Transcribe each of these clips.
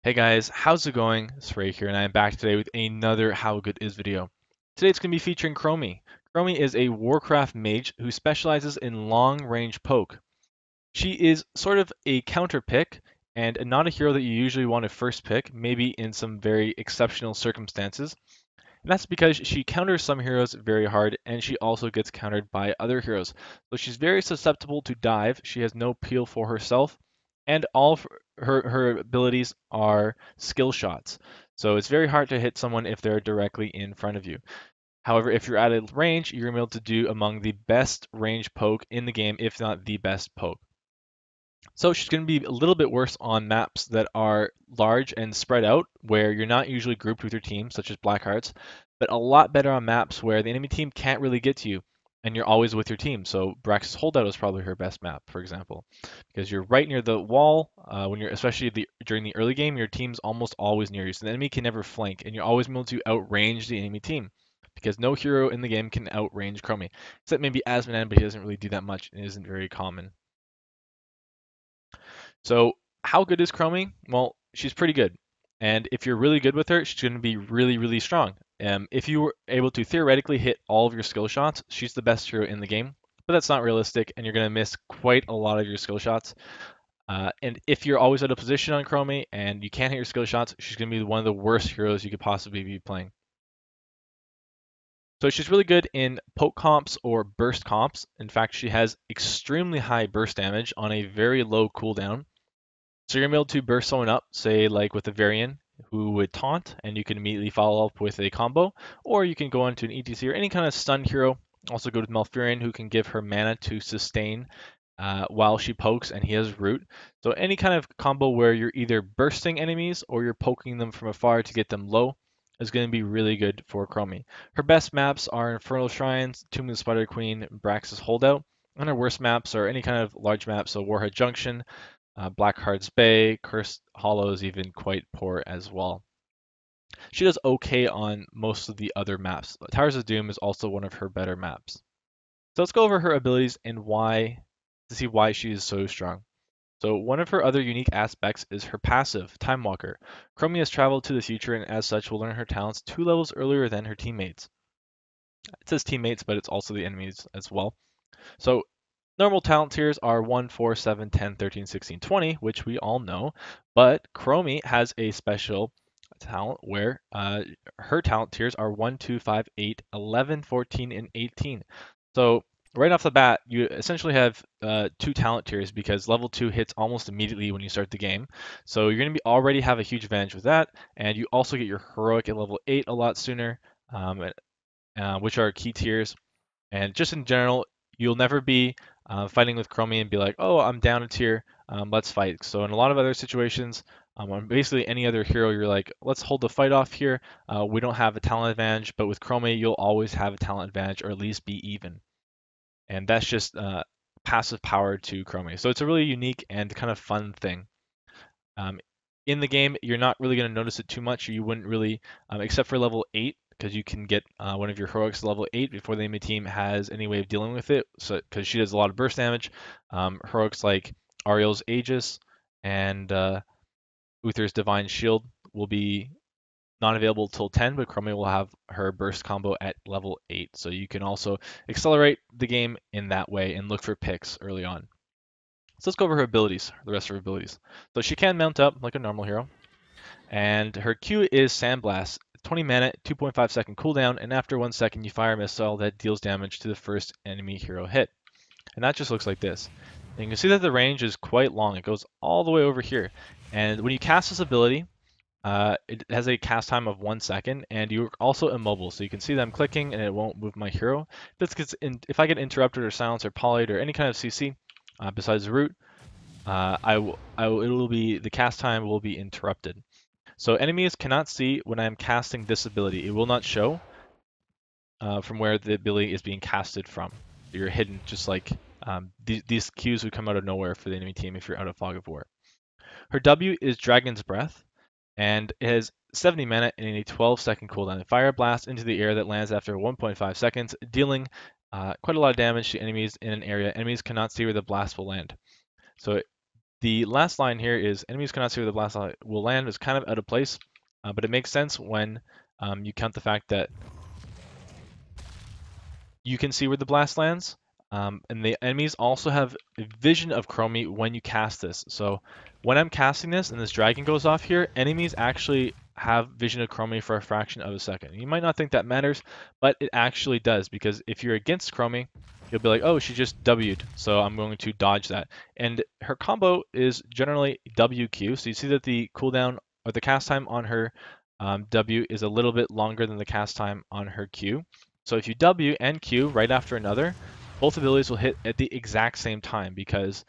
Hey guys, how's it going? Srey here, and I'm back today with another How Good Is video. Today it's going to be featuring Chromie. Chromie is a Warcraft mage who specializes in long-range poke. She is sort of a counter pick, and not a hero that you usually want to first pick, maybe in some very exceptional circumstances. And that's because she counters some heroes very hard, and she also gets countered by other heroes. So she's very susceptible to dive. She has no peel for herself, and all of her abilities are skill shots. So it's very hard to hit someone if they're directly in front of you. However, if you're at a range, you're able to do among the best range poke in the game, if not the best poke. So she's going to be a little bit worse on maps that are large and spread out, where you're not usually grouped with your team, such as Black Hearts, but a lot better on maps where the enemy team can't really get to you, and you're always with your team. So Brax's Holdout is probably her best map, for example, because you're right near the wall. When you're especially during the early game, your team's almost always near you, so the enemy can never flank, and you're always able to outrange the enemy team. Because no hero in the game can outrange Chromie, except maybe Asmodan, but he doesn't really do that much and isn't very common. So how good is Chromie? Well, she's pretty good. And if you're really good with her, she's going to be really, really strong. If you were able to theoretically hit all of your skill shots, she's the best hero in the game. But that's not realistic, and you're going to miss quite a lot of your skill shots. And if you're always out of position on Chromie and you can't hit your skill shots, she's going to be one of the worst heroes you could possibly be playing. So she's really good in poke comps or burst comps. In fact, she has extremely high burst damage on a very low cooldown. So you're able to burst someone up, say like with a Varian who would taunt, and you can immediately follow up with a combo, or you can go into an ETC or any kind of stun hero. Also go to Malfurion who can give her mana to sustain while she pokes, and he has root. So any kind of combo where you're either bursting enemies or you're poking them from afar to get them low is going to be really good for Chromie. Her best maps are Infernal Shrines, Tomb of the Spider Queen, Brax's Holdout, and her worst maps are any kind of large map, so Warhead Junction, Blackheart's Bay, Cursed Hollow is even quite poor as well. She does okay on most of the other maps. Towers of Doom is also one of her better maps. So let's go over her abilities and why to see why she is so strong. So one of her other unique aspects is her passive, Time Walker. Chromie has traveled to the future and as such will learn her talents 2 levels earlier than her teammates. It says teammates, but it's also the enemies as well. So normal talent tiers are 1, 4, 7, 10, 13, 16, 20, which we all know, but Chromie has a special talent where her talent tiers are 1, 2, 5, 8, 11, 14, and 18. So right off the bat, you essentially have 2 talent tiers because level 2 hits almost immediately when you start the game. So you're going to be already have a huge advantage with that, and you also get your heroic at level 8 a lot sooner, which are key tiers. And just in general, you'll never be fighting with Chromie and be like, oh, I'm down a tier, let's fight. So in a lot of other situations, on basically any other hero, you're like, let's hold the fight off here. We don't have a talent advantage, but with Chromie, you'll always have a talent advantage or at least be even. And that's just passive power to Chromie. So it's a really unique and kind of fun thing. Um, in the game, you're not really going to notice it too much. You wouldn't really, except for level 8, because you can get one of your heroics level 8 before the enemy team has any way of dealing with it. So, because she does a lot of burst damage, heroics like Ariel's Aegis and Uther's Divine Shield will be not available till 10, but Chromie will have her burst combo at level 8. So you can also accelerate the game in that way and look for picks early on. So let's go over her abilities, the rest of her abilities. So she can mount up like a normal hero, and her Q is Sandblast. 20 mana, 2.5-second cooldown, and after 1 second you fire a missile that deals damage to the first enemy hero hit. And that just looks like this. And you can see that the range is quite long. It goes all the way over here. And when you cast this ability, it has a cast time of 1 second, and you're also immobile. So you can see that I'm clicking and it won't move my hero. If I get interrupted or silenced or polyed or any kind of CC besides root, the cast time will be interrupted. So enemies cannot see when I'm casting this ability. It will not show from where the ability is being casted from. You're hidden, just like these cues would come out of nowhere for the enemy team if you're out of Fog of War. Her W is Dragon's Breath, and it has 70 mana and a 12-second cooldown. Fire blast into the air that lands after 1.5 seconds, dealing quite a lot of damage to enemies in an area. Enemies cannot see where the blast will land. So The last line here is enemies cannot see where the blast will land. Is kind of out of place, but it makes sense when you count the fact that you can see where the blast lands. And the enemies also have a vision of Chromie when you cast this. So when I'm casting this and this dragon goes off here, enemies actually have vision of Chromie for a fraction of a second. You might not think that matters, but it actually does, because if you're against Chromie, you'll be like, oh, she just W'd, so I'm going to dodge that. And her combo is generally WQ, so you see that the cooldown or the cast time on her W is a little bit longer than the cast time on her Q. So if you W and Q right after another, both abilities will hit at the exact same time, because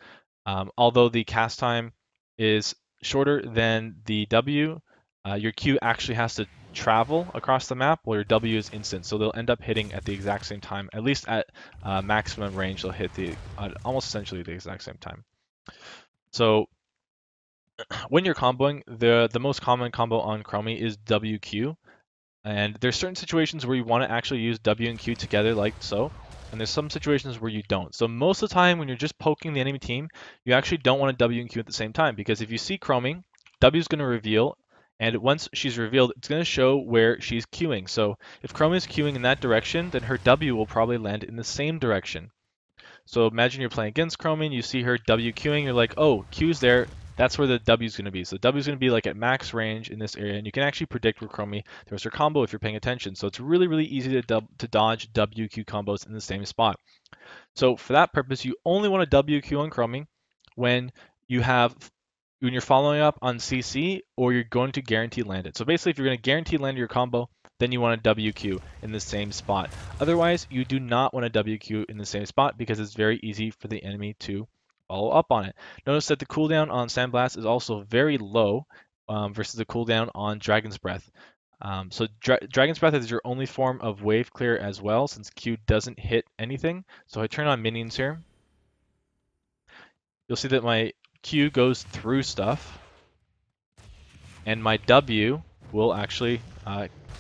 although the cast time is shorter than the W, your Q actually has to travel across the map while your W is instant. So they'll end up hitting at the exact same time, at least at maximum range, they'll hit the almost essentially the exact same time. So when you're comboing, the most common combo on Chromie is WQ. And there's certain situations where you want to actually use W and Q together like so, and there's some situations where you don't. So most of the time when you're just poking the enemy team, you actually don't want to W and Q at the same time, because if you see Chromie, W is going to reveal, and once she's revealed, it's going to show where she's queuing. So if Chromie is queuing in that direction, then her W will probably land in the same direction. So imagine you're playing against Chromie and you see her W queuing, you're like, oh, Q's there, that's where the W is going to be. So W is going to be like at max range in this area, and you can actually predict where Chromie throws her combo if you're paying attention. So it's really, really easy to dodge WQ combos in the same spot. So for that purpose, you only want to WQ on Chromie when when you're following up on CC or you're going to guarantee land it. So basically, if you're going to guarantee land your combo, then you want to WQ in the same spot. Otherwise, you do not want to WQ in the same spot, because it's very easy for the enemy to follow up on it. Notice that the cooldown on Sandblast is also very low versus the cooldown on Dragon's Breath. So Dragon's Breath is your only form of wave clear as well, since Q doesn't hit anything. So I turn on minions here. You'll see that my Q goes through stuff, and my W will actually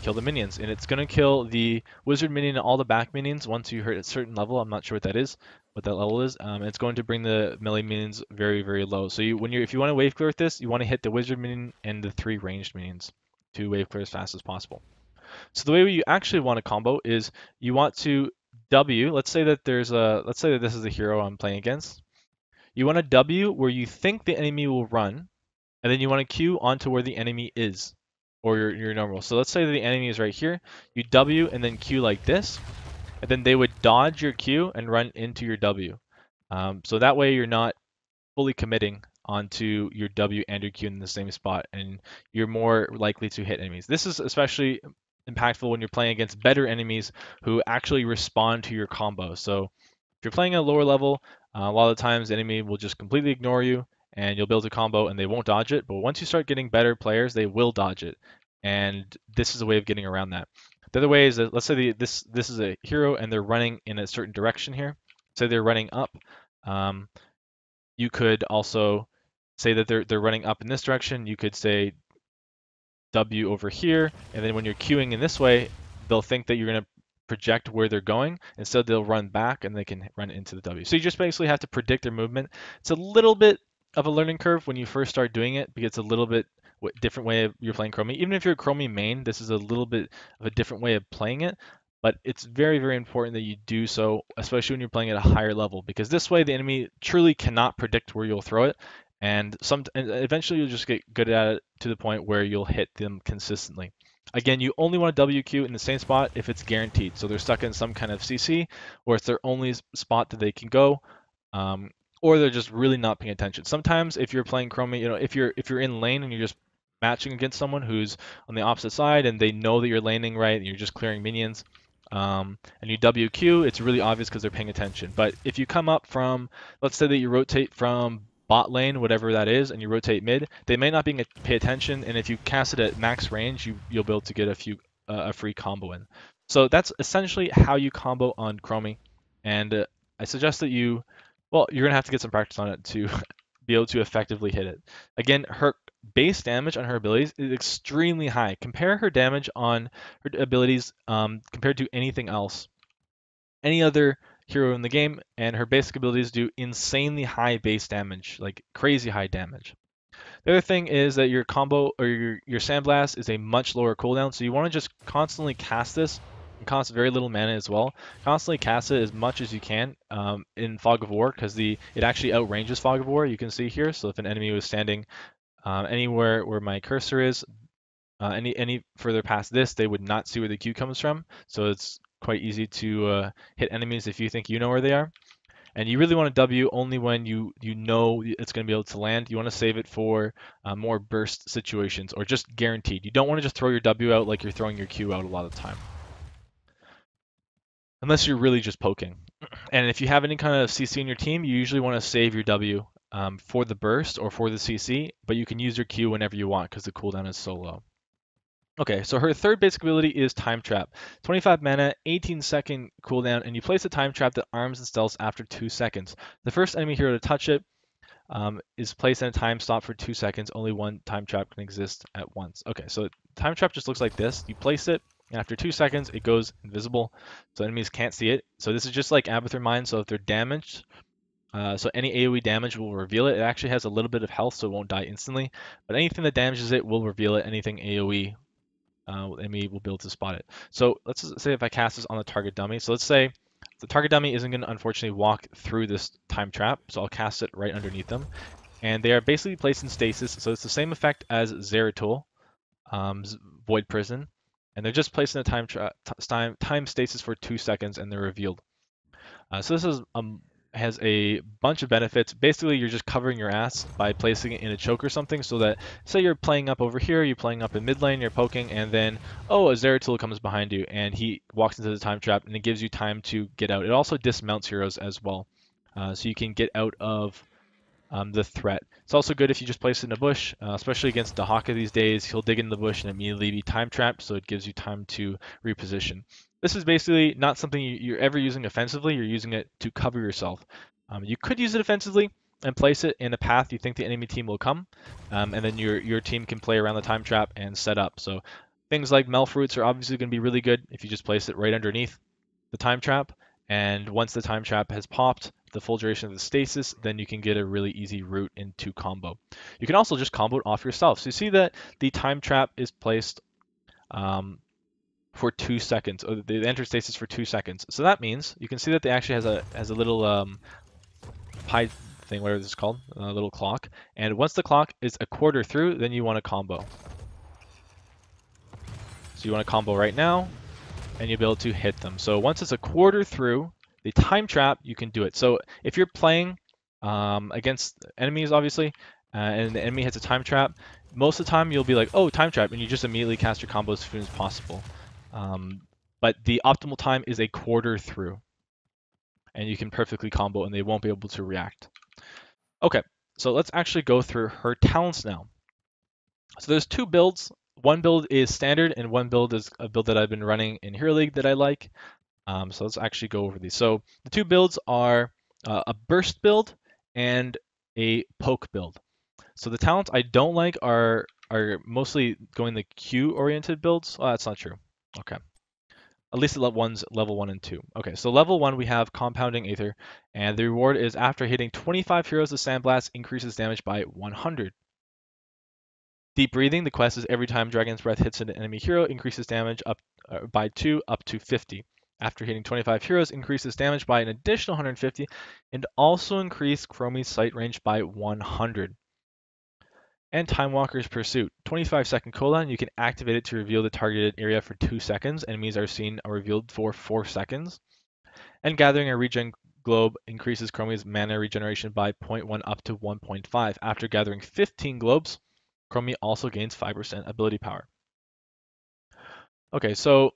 kill the minions. And it's going to kill the wizard minion and all the back minions once you hit a certain level. I'm not sure what that is, what that level is. It's going to bring the melee minions very, very low. So if you want to wave clear with this, you want to hit the wizard minion and the 3 ranged minions to wave clear as fast as possible. So the way you actually want to combo is you want to W. Let's say that this is the hero I'm playing against. You want to W where you think the enemy will run, and then you want to Q onto where the enemy is, or your normal. So let's say that the enemy is right here. You W and then Q like this, and then they would dodge your Q and run into your W. So that way you're not fully committing onto your W and your Q in the same spot, and you're more likely to hit enemies. This is especially impactful when you're playing against better enemies who actually respond to your combo. So if you're playing at a lower level, a lot of the times the enemy will just completely ignore you, and you'll build a combo and they won't dodge it. But once you start getting better players, they will dodge it. And this is a way of getting around that. The other way is that, let's say this is a hero and they're running in a certain direction here. Say they're running up. You could also say that they're running up in this direction. You could say W over here, and then when you're queuing in this way, they'll think that you're going to project where they're going. Instead, they'll run back and they can run into the W. So you just basically have to predict their movement. It's a little bit of a learning curve when you first start doing it, because it's a little bit different way of you're playing Chromie. Even if you're a Chromie main, this is a little bit of a different way of playing it. But it's very, very important that you do so, especially when you're playing at a higher level, because this way the enemy truly cannot predict where you'll throw it, and eventually you'll just get good at it to the point where you'll hit them consistently. Again, you only want to WQ in the same spot if it's guaranteed. So they're stuck in some kind of CC, or it's their only spot that they can go, or they're just really not paying attention. Sometimes if you're playing Chromie, if you're in lane and you're just matching against someone who's on the opposite side and they know that you're laning right and you're just clearing minions, and you WQ, it's really obvious because they're paying attention. But if you come up from, let's say that you rotate from bot lane, whatever that is, and you rotate mid, they may not pay attention, and if you cast it at max range, you'll be able to get a free combo in. So that's essentially how you combo on Chromie, and I suggest that you're gonna have to get some practice on it to be able to effectively hit it. Again, her base damage on her abilities is extremely high. Compare her damage on her abilities compared to anything else. Any other hero in the game, and her basic abilities do insanely high base damage, like crazy high damage. The other thing is that your combo or your Sandblast is a much lower cooldown, so you want to just constantly cast this. It costs very little mana as well. Constantly cast it as much as you can in Fog of War, because it actually outranges Fog of War. You can see here. So if an enemy was standing anywhere where my cursor is, any further past this, they would not see where the Q comes from. So it's quite easy to hit enemies if you think you know where they are. And you really want to W only when you know it's going to be able to land. You want to save it for more burst situations or just guaranteed. You don't want to just throw your W out like you're throwing your Q out a lot of the time. Unless you're really just poking. And if you have any kind of CC in your team, you usually want to save your W for the burst or for the CC, but you can use your Q whenever you want because the cooldown is so low. Okay, so her third basic ability is Time Trap. 25 mana, 18-second cooldown, and you place a Time Trap that arms and stealths after 2 seconds. The first enemy hero to touch it is placed in a time stop for 2 seconds. Only one Time Trap can exist at once. Okay, so Time Trap just looks like this. You place it, and after 2 seconds, it goes invisible, so enemies can't see it. So this is just like Abathur Mine, so if they're damaged, so any AoE damage will reveal it. It actually has a little bit of health, so it won't die instantly, but anything that damages it will reveal it. Anything AoE enemy will be able to spot it. So let's say if I cast this on the target dummy. So let's say the target dummy isn't going to unfortunately walk through this time trap, so I'll cast it right underneath them. And they are basically placed in stasis, so it's the same effect as Zeratul, Void Prison, and they're just placed in a time stasis for 2 seconds, and they're revealed. So this is has a bunch of benefits. Basically, you're just covering your ass by placing it in a choke or something, so that, say you're playing up over here, you're playing up in mid lane, you're poking, and then, oh, a Zeratul comes behind you, and he walks into the time trap, and it gives you time to get out. It also dismounts heroes as well, so you can get out of the threat. It's also good if you just place it in a bush, especially against Dahaka these days. He'll dig in the bush and immediately be time trapped, so it gives you time to reposition. This is basically not something you're ever using offensively. You're using it to cover yourself. You could use it offensively and place it in a path you think the enemy team will come, and then your team can play around the time trap and set up. So things like Melfruits are obviously going to be really good if you just place it right underneath the time trap. And once the time trap has popped the full duration of the stasis, then you can get a really easy route into combo. You can also just combo it off yourself. So you see that the time trap is placed for 2 seconds. Or the enter stasis for 2 seconds. So that means you can see that they actually has a little pie thing, whatever this is called, a little clock. And once the clock is a quarter through, then you want to combo. So you want to combo right now, and you'll be able to hit them. So once it's a quarter through the time trap, you can do it. So if you're playing against enemies, obviously, and the enemy hits a time trap, most of the time you'll be like, oh, time trap, and you just immediately cast your combo as soon as possible. But the optimal time is a quarter through, and you can perfectly combo, and they won't be able to react. Okay, so let's actually go through her talents now. So there's 2 builds. One build is standard, and one build is a build that I've been running in Hero League that I like. So let's actually go over these. So the 2 builds are a burst build and a poke build. So the talents I don't like are mostly going the Q-oriented builds. Oh, that's not true. Okay. At least level 1 and 2. Okay, so level 1 we have Compounding Aether, and the reward is after hitting 25 heroes, the Sandblast increases damage by 100. Deep Breathing, the quest is every time Dragon's Breath hits an enemy hero, increases damage by 2 up to 50. After hitting 25 heroes, increases damage by an additional 150, and also increase Chromie's sight range by 100. And Time Walker's Pursuit, 25-second cooldown. You can activate it to reveal the targeted area for 2 seconds. Enemies are seen or revealed for 4 seconds. And Gathering a Regen Globe increases Chromie's mana regeneration by 0.1 up to 1.5. After gathering 15 globes, Chromie also gains 5% ability power. Okay, so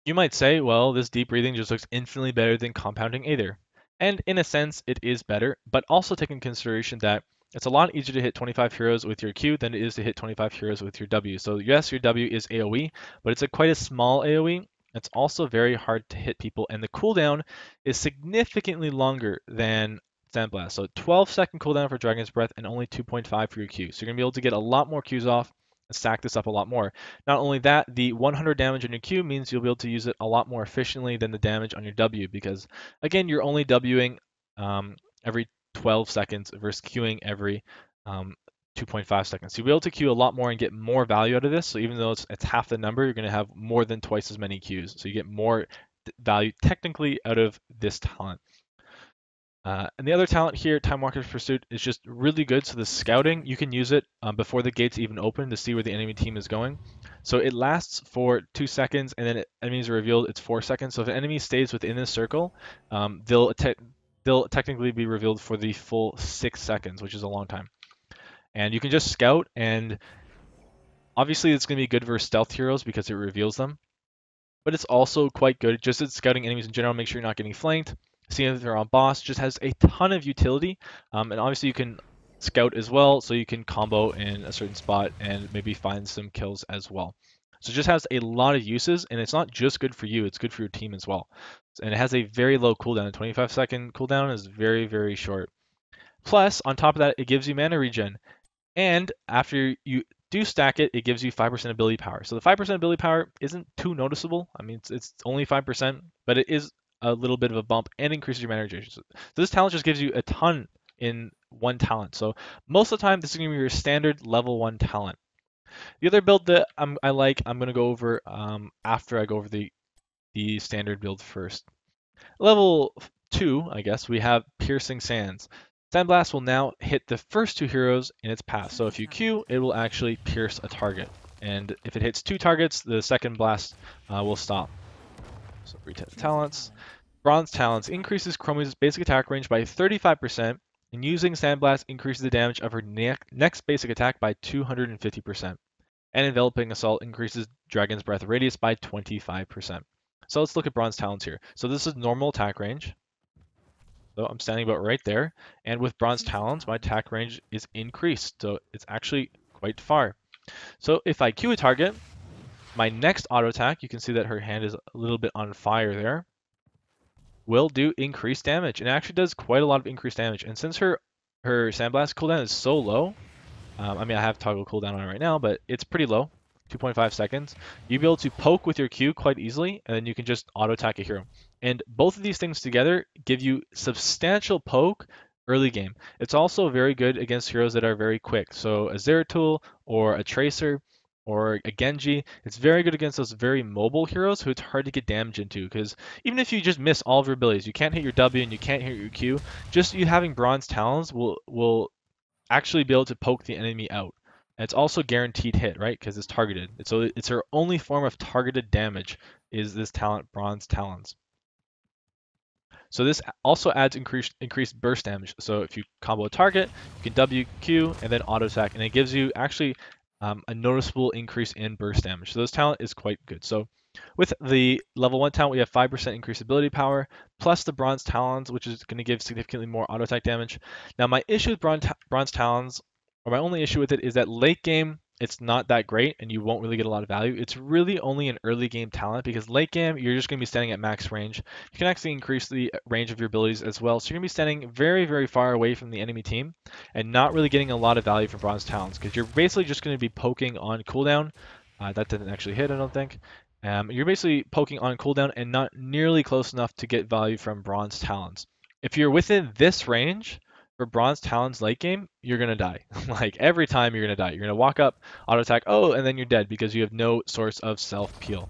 you might say, well, this Deep Breathing just looks infinitely better than Compounding Aether. And in a sense, it is better, but also take in consideration that it's a lot easier to hit 25 heroes with your Q than it is to hit 25 heroes with your W. So yes, your W is AoE, but it's quite a small AoE. It's also very hard to hit people, and the cooldown is significantly longer than Sandblast. So 12-second cooldown for Dragon's Breath and only 2.5 for your Q. So you're going to be able to get a lot more Qs off stack this up a lot more. Not only that, the 100 damage on your Q means you'll be able to use it a lot more efficiently than the damage on your W, because again, you're only Wing every 12 seconds versus Qing every 2.5 seconds. So you'll be able to Q a lot more and get more value out of this. So even though it's half the number, you're going to have more than twice as many Qs. So you get more value technically out of this talent. And the other talent here, Time Walker's Pursuit, is just really good. So the scouting, you can use it before the gates even open to see where the enemy team is going. So it lasts for 2 seconds, and then enemies are revealed, it's 4 seconds. So if an enemy stays within this circle, they'll technically be revealed for the full 6 seconds, which is a long time. And you can just scout, and obviously it's going to be good versus stealth heroes because it reveals them. But it's also quite good just at scouting enemies in general, make sure you're not getting flanked. Seeing if they're on boss just has a ton of utility. And obviously you can scout as well, so you can combo in a certain spot and maybe find some kills as well. So it just has a lot of uses, and it's not just good for you, it's good for your team as well. And it has a very low cooldown. A 25-second cooldown is very, very short. Plus, on top of that, it gives you mana regen. And after you do stack it, it gives you 5% ability power. So the 5% ability power isn't too noticeable. I mean, it's only 5%, but it is a little bit of a bump and increases your mana regen. So this talent just gives you a ton in one talent. So most of the time, this is going to be your standard level 1 talent. The other build that I like, I'm going to go over after I go over the standard build first. Level 2, I guess, we have Piercing Sands. Sandblast will now hit the first 2 heroes in its path. So if you Q, it will actually pierce a target. And if it hits 2 targets, the second blast will stop. So reset the talents. Bronze Talents increases Chromie's basic attack range by 35%, and using Sandblast increases the damage of her next basic attack by 250%. And Enveloping Assault increases Dragon's Breath radius by 25%. So let's look at Bronze Talents here. So this is normal attack range. So I'm standing about right there. And with Bronze Talons, my attack range is increased. So it's actually quite far. So if I Q a target, my next auto attack, you can see that her hand is a little bit on fire there, will do increased damage. And it actually does quite a lot of increased damage. And since her Sandblast cooldown is so low, I mean, I have toggle cooldown on it right now, but it's pretty low, 2.5 seconds. You'll be able to poke with your Q quite easily, and then you can just auto attack a hero. And both of these things together give you substantial poke early game. It's also very good against heroes that are very quick. So a Zeratul or a Tracer or a Genji, it's very good against those very mobile heroes who it's hard to get damage into, because even if you just miss all of your abilities, you can't hit your W and you can't hit your Q, just you having Bronze Talons will actually be able to poke the enemy out. And it's also guaranteed hit, right? Because it's targeted. So it's her only form of targeted damage is this talent, Bronze Talons. So this also adds increased burst damage. So if you combo a target, you can W, Q, and then auto attack, and it gives you actually a noticeable increase in burst damage. So this talent is quite good. So with the level 1 talent, we have 5% increased ability power, plus the Bronze Talons, which is going to give significantly more auto attack damage. Now, my issue with Bronze Talons, or my only issue with it, is that late game, it's not that great, and you won't really get a lot of value. It's really only an early game talent, because late game, you're just going to be standing at max range. You can actually increase the range of your abilities as well, so you're going to be standing very, very far away from the enemy team, and not really getting a lot of value from Bronze Talons, because you're basically just going to be poking on cooldown. That didn't actually hit, I don't think. You're basically poking on cooldown and not nearly close enough to get value from Bronze Talons. If you're within this range for Bronze Talons late game, you're going to die. Like every time you're going to die. You're going to walk up, auto attack, oh, and then you're dead because you have no source of self-peel.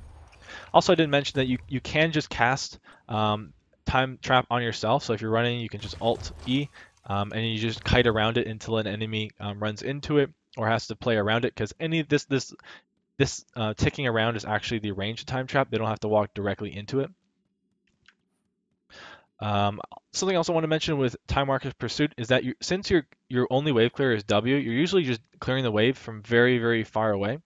Also, I didn't mention that you can just cast Time Trap on yourself. So if you're running, you can just Alt E, and you just kite around it until an enemy runs into it or has to play around it, because any of this ticking around is actually the ranged time trap. They don't have to walk directly into it. Something else I want to mention with Time Walker's Pursuit is that since your only wave clear is W, you're usually just clearing the wave from very, very far away,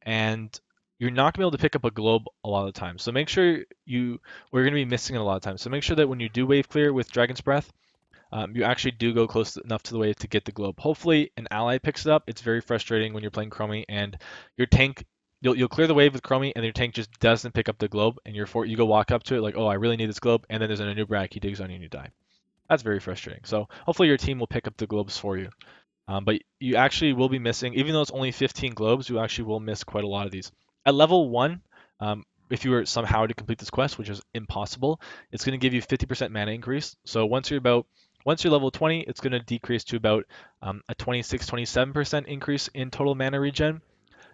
and you're not going to be able to pick up a globe a lot of the time. So make sure we're going to be missing it a lot of times. So make sure that when you do wave clear with Dragon's Breath, you actually do go close enough to the wave to get the globe. Hopefully an ally picks it up. It's very frustrating when you're playing Chromie and your tank, you'll clear the wave with Chromie and your tank just doesn't pick up the globe, and you go walk up to it like, oh, I really need this globe, and then there's an Anubrak, he digs on you and you die. That's very frustrating. So hopefully your team will pick up the globes for you. But you actually will be missing, even though it's only 15 globes, you actually will miss quite a lot of these. At level 1, if you were somehow to complete this quest, which is impossible, it's going to give you 50% mana increase. So once you're level 20, it's going to decrease to about a 26-27% increase in total mana regen.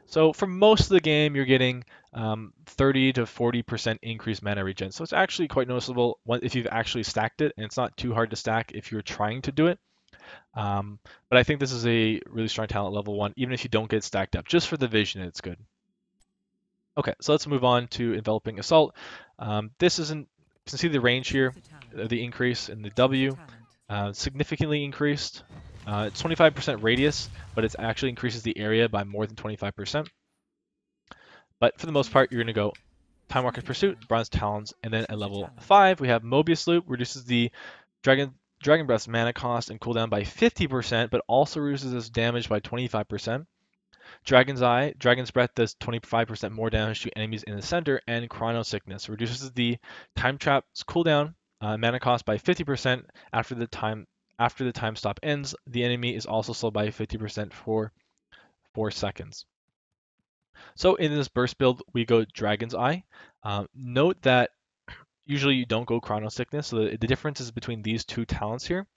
So for most of the game, you're getting 30 to 40% increased mana regen. So it's actually quite noticeable if you've actually stacked it, and it's not too hard to stack if you're trying to do it. But I think this is a really strong talent level 1, even if you don't get stacked up. Just for the vision, it's good. Okay, so let's move on to Enveloping Assault. This isn't, you can see the range here, the increase in the W, significantly increased. It's 25% radius, but it actually increases the area by more than 25%. But for the most part, you're going to go Time Walker's Pursuit, Bronze Talons, and then at level 5, we have Mobius Loop, reduces the Dragon Breath's mana cost and cooldown by 50%, but also reduces its damage by 25%. Dragon's Eye, Dragon's Breath does 25% more damage to enemies in the center, and Chrono Sickness reduces the Time Trap's cooldown mana cost by 50% after the time stop ends. The enemy is also slowed by 50% for 4 seconds. So in this burst build, we go Dragon's Eye. Note that usually you don't go Chrono Sickness, so the difference is between these two talents here.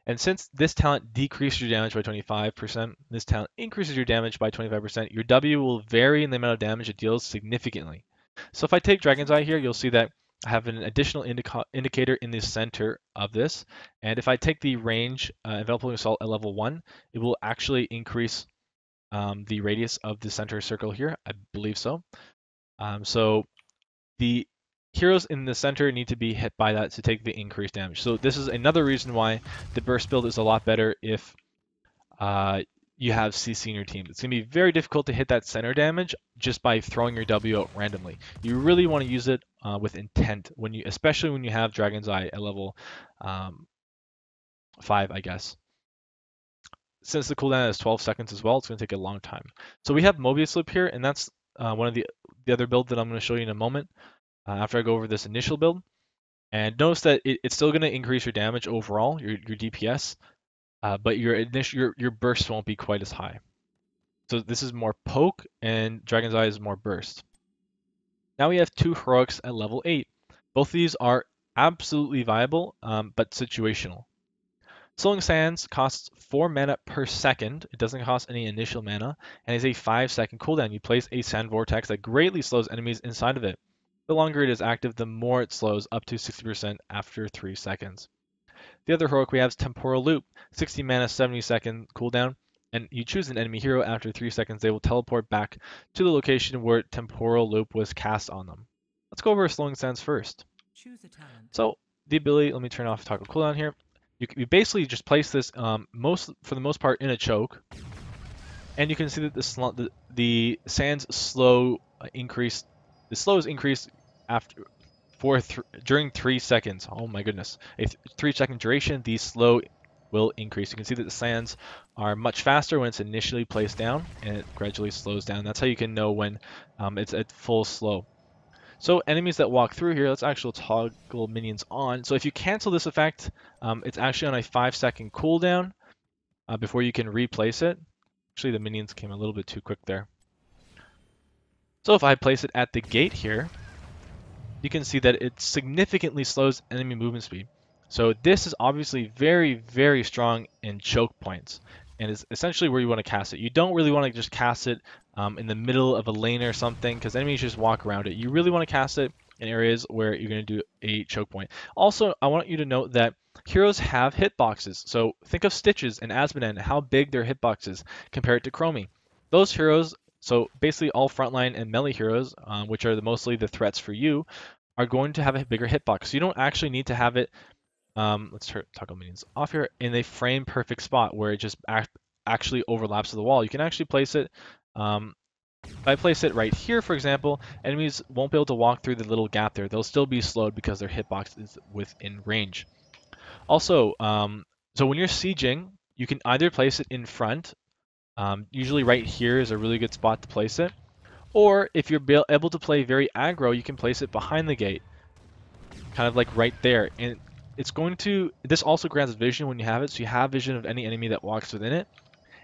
And since this talent decreases your damage by 25%, this talent increases your damage by 25%, your W will vary in the amount of damage it deals significantly. So if I take Dragon's Eye here, you'll see that I have an additional indicator in the center of this. And if I take the range Enveloping Assault at level 1, it will actually increase the radius of the center circle here. I believe so. So the heroes in the center need to be hit by that to take the increased damage. So this is another reason why the burst build is a lot better if you have CC in your team. It's going to be very difficult to hit that center damage just by throwing your W out randomly. You really want to use it with intent, especially when you have Dragon's Eye at level 5, I guess. Since the cooldown is 12 seconds as well, it's going to take a long time. So we have Mobius Loop here, and that's one of the other builds that I'm going to show you in a moment after I go over this initial build. And notice that it's still going to increase your damage overall, your DPS, but your burst won't be quite as high. So this is more poke, and Dragon's Eye is more burst. Now we have 2 heroics at level 8. Both of these are absolutely viable, but situational. Slowing Sands costs 4 mana per second. It doesn't cost any initial mana, and is a 5-second cooldown. You place a sand vortex that greatly slows enemies inside of it. The longer it is active, the more it slows, up to 60% after 3 seconds. The other heroic we have is Temporal Loop, 60 mana, 70-second cooldown, and you choose an enemy hero. After 3 seconds, they will teleport back to the location where Temporal Loop was cast on them. Let's go over Slowing Sands first. Choose a talent. So the ability, let me turn off toggle cooldown here. You basically just place this for the most part in a choke, and you can see that the sands slow increase. The slow is increased during 3 seconds. Oh my goodness, a 3-second duration. The slow will increase. You can see that the sands are much faster when it's initially placed down, and it gradually slows down. That's how you can know when it's at full slow. So enemies that walk through here, let's actually toggle minions on. So if you cancel this effect, it's actually on a 5-second cooldown before you can replace it. Actually, the minions came a little bit too quick there. So if I place it at the gate here, you can see that it significantly slows enemy movement speed. So this is obviously very, very strong in choke points, and is essentially where you want to cast it. You don't really want to just cast it in the middle of a lane or something, because enemies just walk around it. You really want to cast it in areas where you're going to do a choke point. Also, I want you to note that heroes have hitboxes. So think of Stitches and Asmodan, how big their hitboxes compared to Chromie. Those heroes, so basically all frontline and melee heroes, which are mostly the threats for you, are going to have a bigger hitbox. So you don't actually need to have it, let's toggle minions off here, in a frame perfect spot where it just actually overlaps with the wall. You can actually place it, if I place it right here, for example, enemies won't be able to walk through the little gap there. They'll still be slowed because their hitbox is within range. Also, so when you're sieging, you can either place it in front, usually right here is a really good spot to place it, or if you're able to play very aggro, you can place it behind the gate, kind of like right there. And it's going to, this also grants vision when you have it, so you have vision of any enemy that walks within it.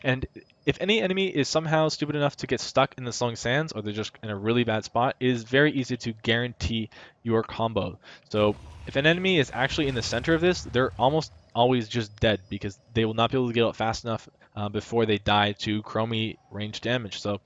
And if any enemy is somehow stupid enough to get stuck in the Slowing Sands, or they're just in a really bad spot, it is very easy to guarantee your combo. So if an enemy is actually in the center of this, they're almost always just dead because they will not be able to get out fast enough before they die to Chromie range damage. So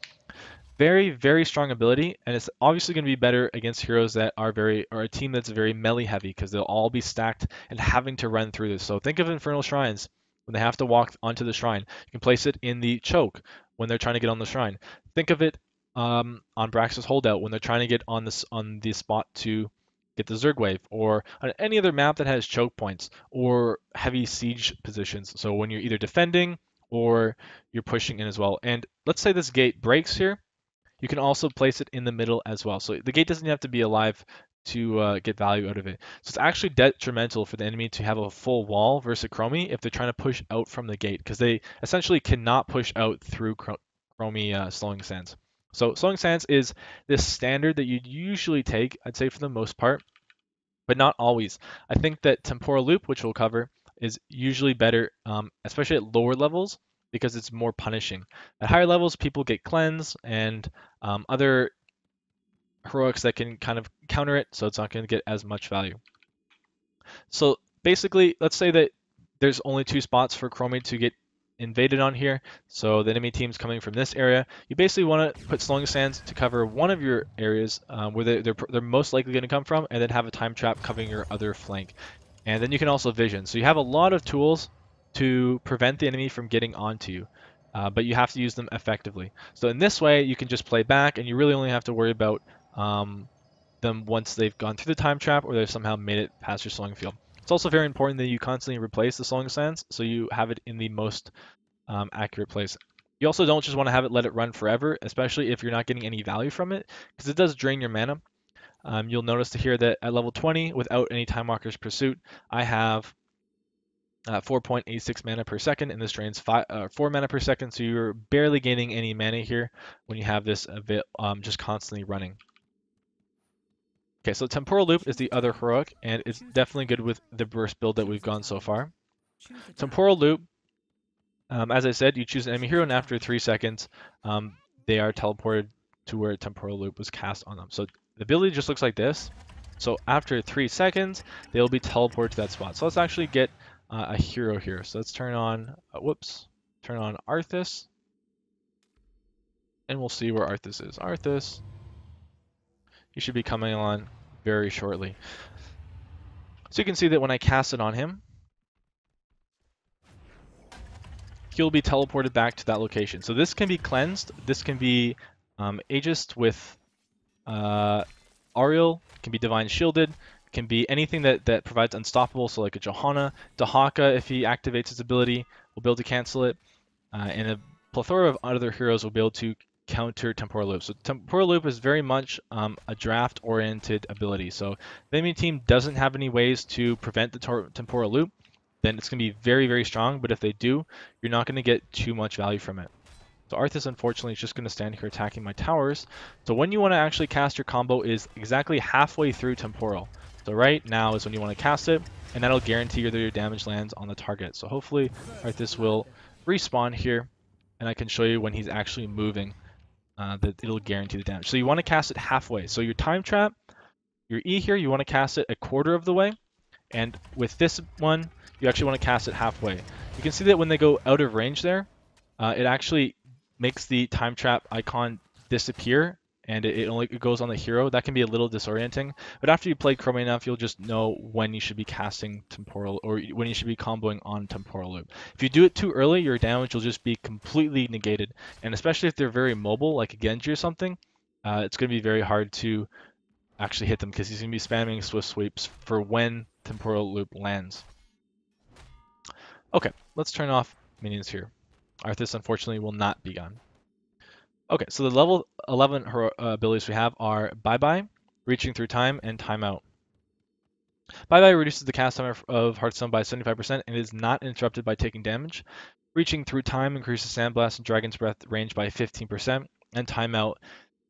very, very strong ability, and it's obviously going to be better against heroes that are or a team that's very melee heavy because they'll all be stacked and having to run through this. So think of Infernal Shrines when they have to walk onto the shrine. You can place it in the choke when they're trying to get on the shrine. Think of it on Brax's Holdout when they're trying to get on the spot to get the Zerg wave, or on any other map that has choke points or heavy siege positions. So when you're either defending or you're pushing in as well. And let's say this gate breaks here, you can also place it in the middle as well. So the gate doesn't have to be alive to get value out of it. So it's actually detrimental for the enemy to have a full wall versus Chromie if they're trying to push out from the gate, because they essentially cannot push out through Chromie Slowing Sands. So Slowing Sands is this standard that you'd usually take, I'd say for the most part, but not always. I think that Temporal Loop, which we'll cover, is usually better, especially at lower levels, because it's more punishing. At higher levels, people get cleanse and other heroics that can kind of counter it, so it's not going to get as much value. So basically, let's say that there's only 2 spots for Chromie to get invaded on here. So the enemy team's coming from this area. You basically want to put Slowing Sands to cover one of your areas where they're most likely going to come from, and then have a time trap covering your other flank. And then you can also vision. So you have a lot of tools to prevent the enemy from getting onto you, but you have to use them effectively. So in this way, you can just play back, and you really only have to worry about them once they've gone through the time trap or they've somehow made it past your slowing field. It's also very important that you constantly replace the Slowing Sands so you have it in the most accurate place. You also don't just want to have it let it run forever, especially if you're not getting any value from it, because it does drain your mana. You'll notice here that at level 20, without any Time Walker's Pursuit, I have 4.86 mana per second, and this drains 4 mana per second, so you're barely gaining any mana here when you have this just constantly running. Okay, so Temporal Loop is the other heroic, and it's definitely good with the burst build that we've gone so far. Temporal Loop, as I said, you choose an enemy hero, and after 3 seconds, they are teleported to where Temporal Loop was cast on them. So the ability just looks like this. So after 3 seconds, they'll be teleported to that spot. So let's actually get a hero here. So let's turn on, turn on Arthas, and we'll see where Arthas is. Arthas, he should be coming on very shortly. So you can see that when I cast it on him, he'll be teleported back to that location. So this can be cleansed. This can be Aegis with Ariel, can be Divine Shielded, can be anything that provides Unstoppable, so like a Johanna. Dahaka, if he activates his ability, will be able to cancel it. And a plethora of other heroes will be able to counter Temporal Loop. So Temporal Loop is very much a draft-oriented ability. So if the enemy team doesn't have any ways to prevent the Temporal Loop, then it's going to be very, very strong. But if they do, you're not going to get too much value from it. So Arthas, unfortunately, is just going to stand here attacking my towers. So when you want to actually cast your combo is exactly halfway through Temporal. So right now is when you want to cast it, and that'll guarantee that your damage lands on the target. So hopefully Arthas will respawn here, and I can show you when he's actually moving that it'll guarantee the damage. So you want to cast it halfway. So your time trap, your E here, you want to cast it a quarter of the way, and with this one, you actually want to cast it halfway. You can see that when they go out of range there, it actually makes the time trap icon disappear, and it goes on the hero. That can be a little disorienting, but after you play Chromie enough, you'll just know when you should be casting Temporal, or when you should be comboing on Temporal Loop. If you do it too early, your damage will just be completely negated, and especially if they're very mobile, like a Genji or something, it's going to be very hard to actually hit them, because he's going to be spamming Swift Sweeps for when Temporal Loop lands. Okay, let's turn off minions here. Arthas, unfortunately, will not be gone. Okay, so the level 11 abilities we have are Bye Bye, Reaching Through Time, and Timeout. Bye Bye reduces the cast time of Hearthstone by 75% and is not interrupted by taking damage. Reaching Through Time increases Sandblast and Dragon's Breath range by 15%, and Timeout,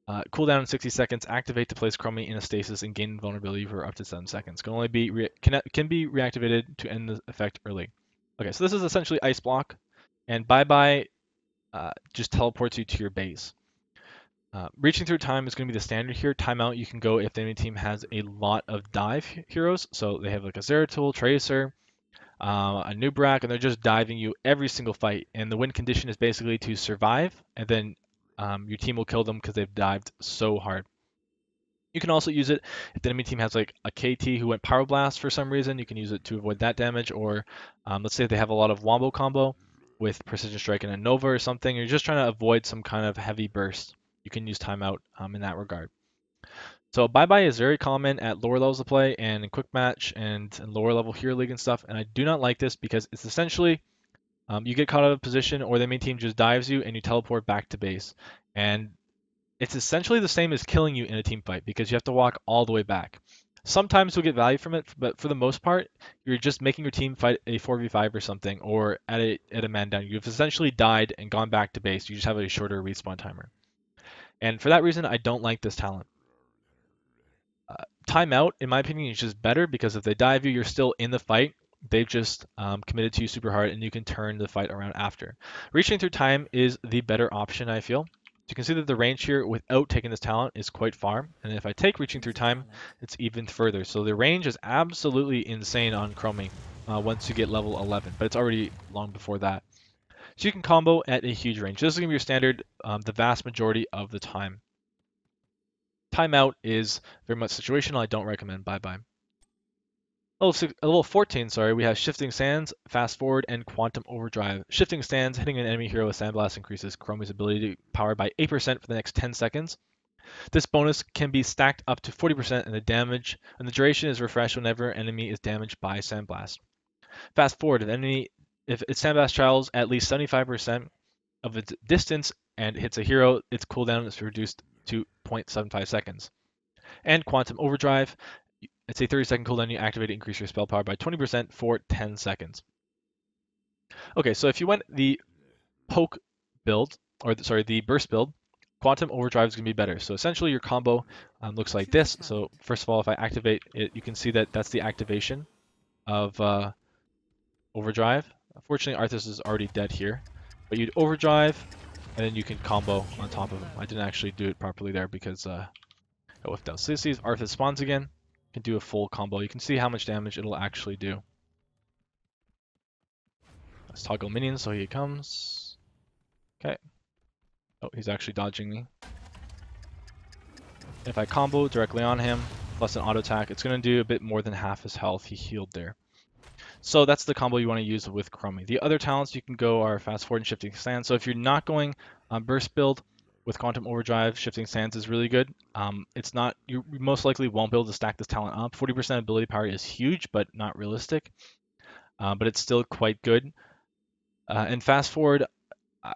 cooldown in 60 seconds, activate to place Chromie in a stasis and gain invulnerability for up to 7 seconds. Can only be can be reactivated to end the effect early. Okay, so this is essentially Ice Block, and Bye Bye just teleports you to your base. Reaching through time is going to be the standard here. Timeout you can go if the enemy team has a lot of dive heroes. So they have like a Zeratul, Tracer, a Nubrak, and they're just diving you every single fight. And the win condition is basically to survive, and then your team will kill them because they've dived so hard. You can also use it if the enemy team has like a KT who went Power Blast for some reason. You can use it to avoid that damage. Or let's say they have a lot of Wombo combo with Precision Strike and a Nova or something. You're just trying to avoid some kind of heavy burst. You can use timeout in that regard. So bye-bye is very common at lower levels of play and in quick match and in lower level hero league and stuff. And I do not like this because it's essentially you get caught out of position or the main team just dives you and you teleport back to base. And it's essentially the same as killing you in a team fight because you have to walk all the way back. Sometimes you'll get value from it, but for the most part, you're just making your team fight a 4v5 or something, or at a man down. You've essentially died and gone back to base. You just have a shorter respawn timer. And for that reason, I don't like this talent. Timeout, in my opinion, is just better because if they dive you, you're still in the fight. They've just committed to you super hard, and you can turn the fight around after. Reaching through time is the better option, I feel. You can see that the range here without taking this talent is quite far, and if I take Reaching Through Time, it's even further. So the range is absolutely insane on Chromie once you get level 11, but it's already long before that. So you can combo at a huge range. This is going to be your standard the vast majority of the time. Timeout is very much situational. I don't recommend. Bye-bye. Level 14, sorry, we have Shifting Sands, Fast Forward, and Quantum Overdrive. Shifting Sands, hitting an enemy hero with Sandblast increases Chromie's ability to power by 8% for the next 10 seconds. This bonus can be stacked up to 40% and the damage and the duration is refreshed whenever enemy is damaged by Sandblast. Fast Forward, if its Sandblast travels at least 75% of its distance and hits a hero, its cooldown is reduced to 0.75 seconds. And Quantum Overdrive, it's a 30-second cooldown. You activate it, increase your spell power by 20% for 10 seconds. Okay, so if you went the poke build, or sorry, the burst build, Quantum Overdrive is going to be better. So essentially your combo looks like this. So first of all, if I activate it, you can see that that's the activation of Overdrive. Unfortunately, Arthas is already dead here. But you'd Overdrive, and then you can combo on top of him. I didn't actually do it properly there because I whiffed out Sissies. Arthas spawns again. You can do a full combo. You can see how much damage it'll actually do. Let's toggle minions so he comes. Okay. Oh, he's actually dodging me. If I combo directly on him, plus an auto attack, it's going to do a bit more than half his health. He healed there. So that's the combo you want to use with Chromie. The other talents you can go are Fast Forward and Shifting Sands. So if you're not going Burst build with Quantum Overdrive, Shifting Sands is really good. It's not, you most likely won't be able to stack this talent up. 40% ability power is huge, but not realistic. But it's still quite good. And Fast Forward,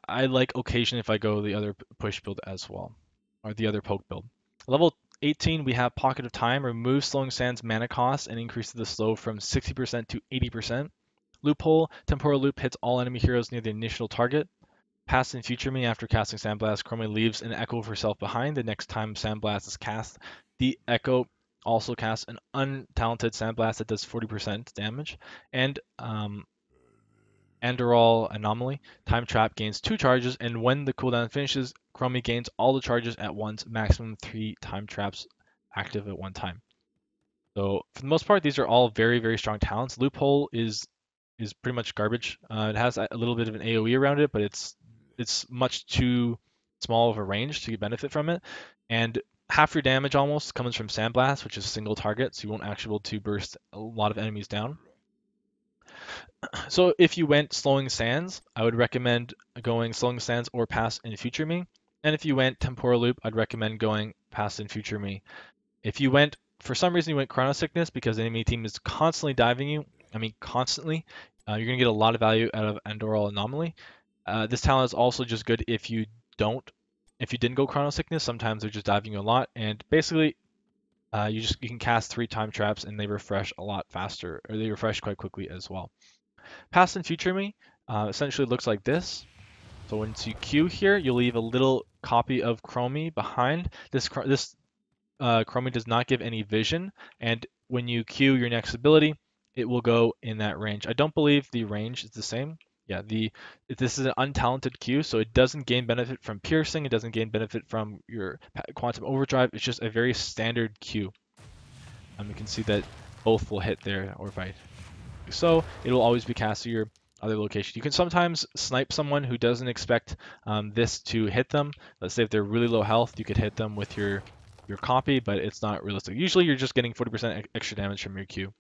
I like occasion if I go the other push build as well, or the other poke build. Level 18, we have Pocket of Time, removes Slowing Sands mana cost and increases the slow from 60% to 80%. Loophole, Temporal Loop hits all enemy heroes near the initial target. Past and Future Me, after casting Sandblast, Chromie leaves an echo of herself behind. The next time Sandblast is cast, the echo also casts an untalented Sandblast that does 40% damage. And Andorol Anomaly. Time Trap gains 2 charges, and when the cooldown finishes, Chromie gains all the charges at once, maximum 3 time traps active at one time. So for the most part, these are all very, very strong talents. Loophole is pretty much garbage. It has a little bit of an AoE around it, but it's much too small of a range to benefit from it. And half your damage almost comes from Sandblast, which is a single target, so you won't actually be able to burst a lot of enemies down. So if you went Slowing Sands, I would recommend going Slowing Sands or Past and Future Me. And if you went Temporal Loop, I'd recommend going Past and Future Me. If you went, for some reason you went Chrono Sickness because the enemy team is constantly diving you, constantly, you're going to get a lot of value out of Andorol Anomaly. This talent is also just good if you didn't go Chrono Sickness. Sometimes they're just diving you a lot, and basically you can cast 3 time traps and they refresh a lot faster, or they refresh quite quickly as well. Past and Future Me essentially looks like this. So once you queue here, you'll leave a little copy of Chromie behind. This Chromie does not give any vision, and when you queue your next ability, it will go in that range. I don't believe the range is the same. Yeah, this is an untalented Q, so it doesn't gain benefit from piercing, it doesn't gain benefit from your quantum overdrive, it's just a very standard Q. You can see that both will hit there or fight. So it will always be cast to your other location. You can sometimes snipe someone who doesn't expect this to hit them. Let's say if they're really low health, you could hit them with your copy, but it's not realistic. Usually you're just getting 40% extra damage from your Q.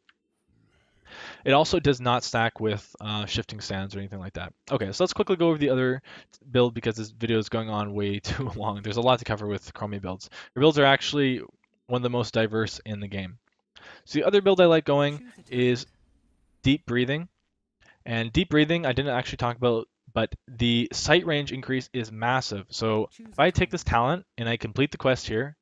It also does not stack with shifting sands or anything like that. Okay, so let's quickly go over the other build because this video is going on way too long. There's a lot to cover with Chromie builds. Your builds are actually one of the most diverse in the game. So the other build I like going is deep breathing. And deep breathing, I didn't actually talk about, but the sight range increase is massive. So if I take this talent and I complete the quest here,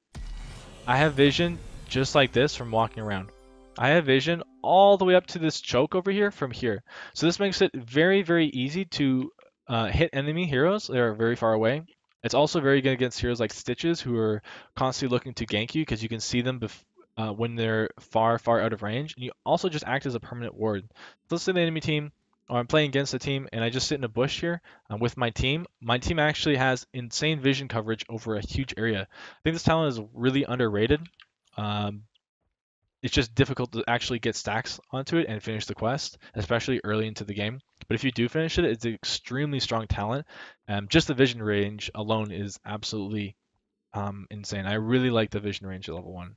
I have vision just like this from walking around. I have vision all the way up to this choke over here from here. So this makes it very, very easy to hit enemy heroes that are very far away. It's also very good against heroes like Stitches who are constantly looking to gank you because you can see them when they're far, far out of range. And you also just act as a permanent ward. So let's say the enemy team, or I'm playing against a team, and I just sit in a bush here with my team. My team actually has insane vision coverage over a huge area. I think this talent is really underrated. Um, it's just difficult to actually get stacks onto it and finish the quest, especially early into the game. But if you do finish it, it's an extremely strong talent. Just the vision range alone is absolutely insane. I really like the vision range at level 1.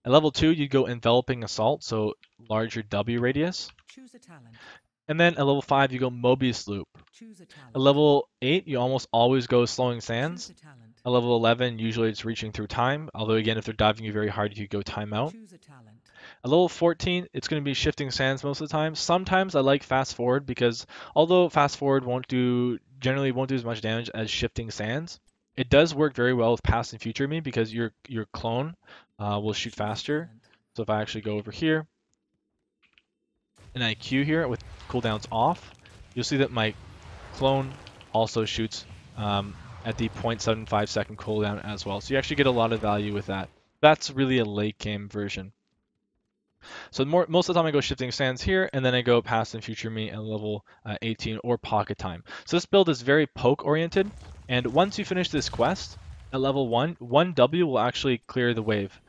At level 2, you go enveloping assault, so larger W radius. Choose a talent. And then at level 5, you go Mobius loop. Choose a talent. At level 8, you almost always go slowing sands. Choose a talent. At level 11, usually it's reaching through time, although again, if they're diving you very hard, you could go timeout. Choose a talent. At level 14, it's going to be shifting sands most of the time. Sometimes I like fast forward because although fast forward generally won't do as much damage as shifting sands, it does work very well with past and future me because your clone will shoot faster. So if I actually go over here and I Q here with cooldowns off, you'll see that my clone also shoots at the 0.75 second cooldown as well. So you actually get a lot of value with that. That's really a late game version. So most of the time I go shifting sands here, and then I go past and future me at level 18 or pocket time. So this build is very poke oriented, and once you finish this quest at level 1, 1W will actually clear the wave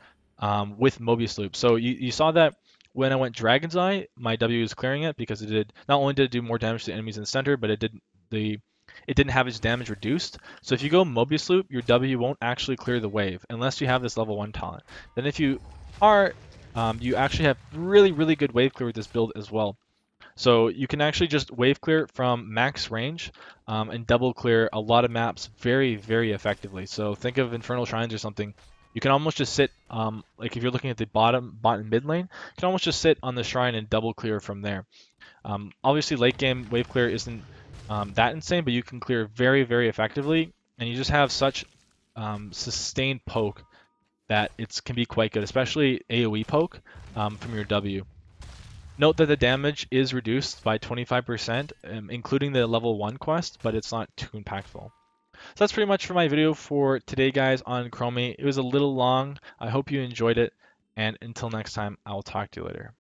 with Mobius loop. So you saw that when I went Dragon's Eye, my W is clearing it because it did not only did it do more damage to enemies in the center, but it didn't have its damage reduced. So if you go Mobius loop, your W won't actually clear the wave unless you have this level 1 talent. Then if you are you actually have really, really good wave clear with this build as well. So you can actually just wave clear from max range and double clear a lot of maps very, very effectively. So think of Infernal Shrines or something. You can almost just sit, like if you're looking at the bottom and mid lane, you can almost just sit on the shrine and double clear from there. Obviously late game wave clear isn't that insane, but you can clear very, very effectively, and you just have such sustained poke that it can be quite good, especially AoE poke from your W. Note that the damage is reduced by 25%, including the level 1 quest, but it's not too impactful. So that's pretty much for my video for today, guys, on Chromie. It was a little long. I hope you enjoyed it, and until next time, I will talk to you later.